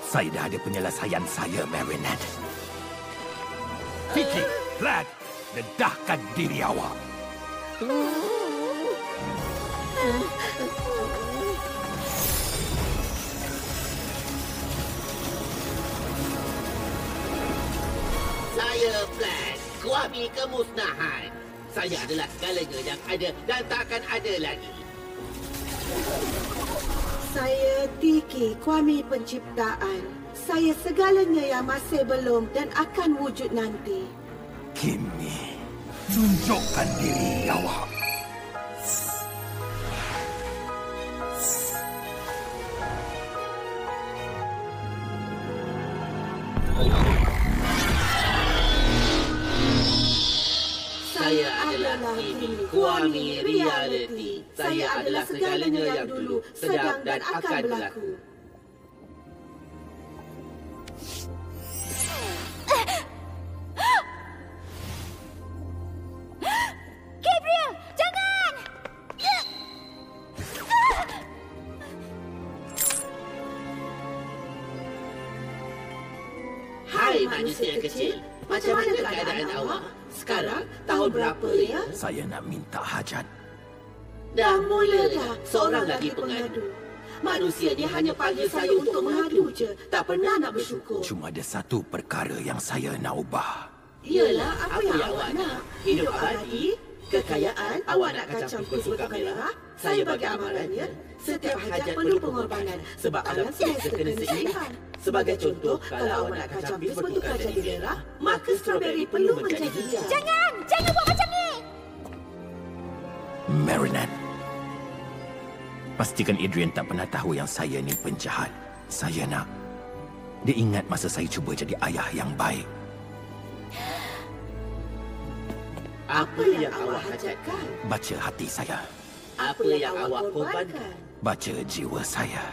Saya dah ada penyelesaian saya, Marinette. Vicky, Vlad, dedahkan diri awak. Saya Vlad, Kuami kemusnahan. Saya adalah segalanya yang ada dan takkan ada lagi. Saya Tiki, Kuami penciptaan. Saya segalanya yang masih belum dan akan wujud nanti. Kini, tunjukkan diri awak. Saya adalah Kimi Kuami Reality. Saya adalah segalanya yang dulu, sedang dan akan berlaku. Gabriel, jangan! Hai manusia kecil, macam mana keadaan awak? Sekarang, tahun berapa ya? Saya nak minta hajat. Dah mula dah, seorang lagi pengadu. Manusia ni hanya panggil saya untuk mengadu je, tak pernah nak bersyukur. Cuma ada satu perkara yang saya nak ubah. Yalah, apa yang awak nak? Hidup abadi? Kekayaan? Awak nak kacang pipis bertukar merah? Saya bagi amarannya. Setiap hajat perlu pengorbanan sebab alam semesta kena seimbang. Sebagai contoh, kalau awak nak kacang pipis bertukar jadi merah, maka strawberry perlu menjadi hijau. Jangan! Jangan buat macam ni! Marinette. Pastikan Adrian tak pernah tahu yang saya ni penjahat. Saya nak dia ingat masa saya cuba jadi ayah yang baik. Apa yang awak hajatkan? Baca hati saya. Apa yang awak korbankan? Baca jiwa saya.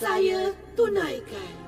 Saya tunaikan.